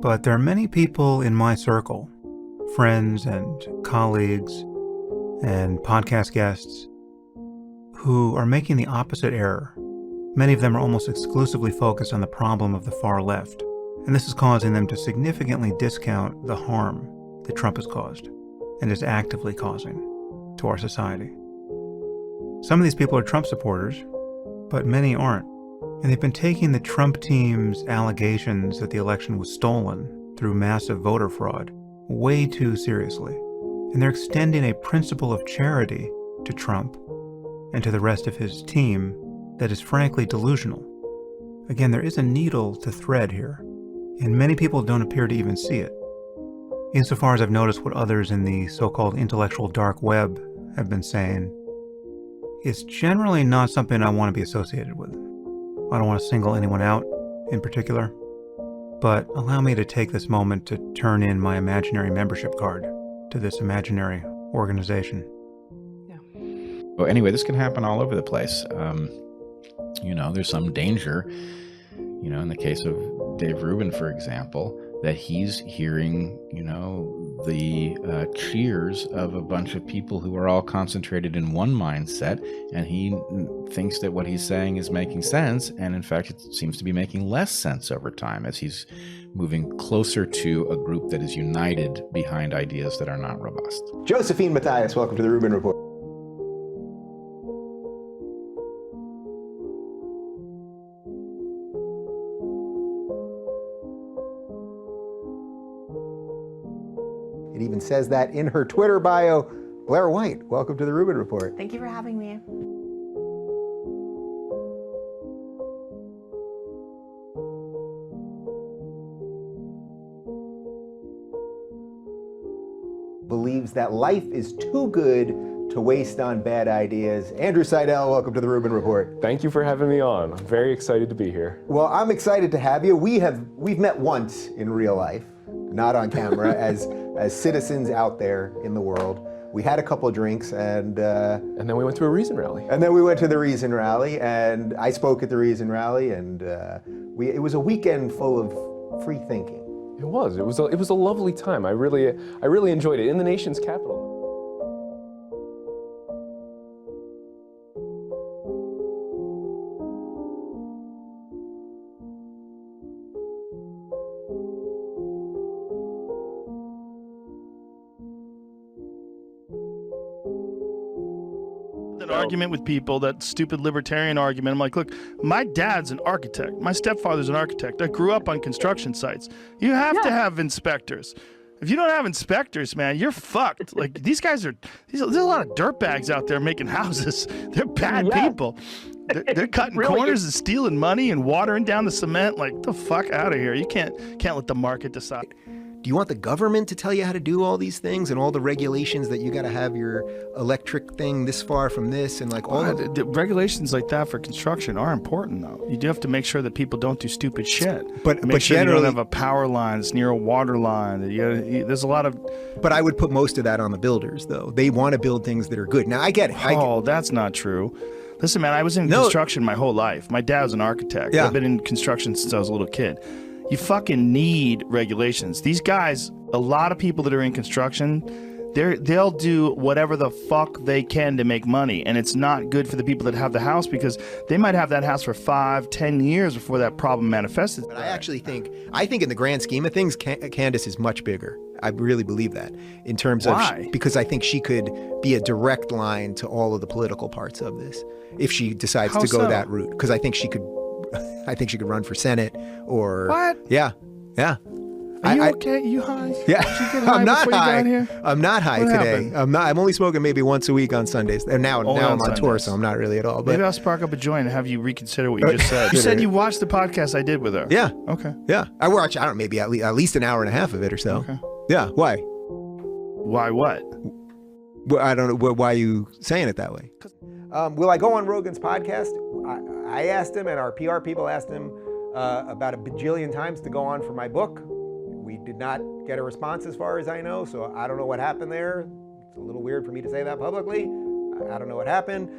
But there are many people in my circle, friends and colleagues and podcast guests, who are making the opposite error. Many of them are almost exclusively focused on the problem of the far left, and this is causing them to significantly discount the harm that Trump has caused and is actively causing to our society. Some of these people are Trump supporters, but many aren't. And they've been taking the Trump team's allegations that the election was stolen through massive voter fraud way too seriously. And they're extending a principle of charity to Trump and to the rest of his team that is frankly delusional. Again, there is a needle to thread here, and many people don't appear to even see it. Insofar as I've noticed what others in the so-called intellectual dark web have been saying, it's generally not something I want to be associated with. I don't want to single anyone out in particular, but allow me to take this moment to turn in my imaginary membership card to this imaginary organization. Yeah. Well, anyway, this can happen all over the place. There's some danger, in the case of Dave Rubin, for example, that he's hearing, the cheers of a bunch of people who are all concentrated in one mindset, and he thinks that what he's saying is making sense, and in fact, it seems to be making less sense over time as he's moving closer to a group that is united behind ideas that are not robust. Josephine Matthias, welcome to the Rubin Report. It even says that in her Twitter bio. Blair White, welcome to the Rubin Report. Thank you for having me. Believes that life is too good to waste on bad ideas. Andrew Seidel, welcome to the Rubin Report. Thank you for having me on. I'm very excited to be here. Well, I'm excited to have you. We've met once in real life, not on camera, as citizens out there in the world. We had a couple of drinks and then we went to a Reason rally. And then we went to the Reason rally, and I spoke at the Reason rally, and it was a weekend full of free thinking. It was a lovely time. I really enjoyed it in the nation's capital. Argument with people, that stupid libertarian argument. I'm like, look, my dad's an architect. My stepfather's an architect. I grew up on construction sites. You have to have inspectors. If you don't have inspectors, man, you're fucked. Like, these guys there's a lot of dirtbags out there making houses. They're bad people. They're cutting corners and stealing money and watering down the cement. Like, the fuck out of here. You can't let the market decide. Do you want the government to tell you how to do all these things and all the regulations that you got to have your electric thing this far from this and like all the regulations like that for construction are important though. You do have to make sure that people don't do stupid shit. But make sure you don't have a power line that's near a water line. There's a lot of. But I would put most of that on the builders though. They want to build things that are good. Now I get it. That's not true. Listen, man, I was in construction my whole life. My dad was an architect. Yeah. I've been in construction since I was a little kid. You fucking need regulations. These guys, a lot of people that are in construction, they'll do whatever the fuck they can to make money. And it's not good for the people that have the house because they might have that house for 5-10 years before that problem manifests. But I think in the grand scheme of things, Candace is much bigger. I really believe that in terms of, because I think she could be a direct line to all of the political parts of this if she decides to go that route. Because I think she could run for Senate or what? Yeah. Are you okay? You high? Yeah. Did you get high I'm not before high. You got here? I'm not high today. Happened? I'm only smoking maybe once a week on Sundays. And now I'm on Sundays. tour, so I'm not really at all. But maybe I'll spark up a joint and have you reconsider what you just said. You said you watched the podcast I did with her. Yeah. Okay. Yeah. I watched, I don't know, maybe at least an hour and a half of it or so. Okay. Yeah. Why? Why what? Well, I don't know. Why are you saying it that way? Will I go on Rogan's podcast? I asked him, and our PR people asked him about a bajillion times to go on for my book. We did not get a response as far as I know, so I don't know what happened there. It's a little weird for me to say that publicly. I don't know what happened.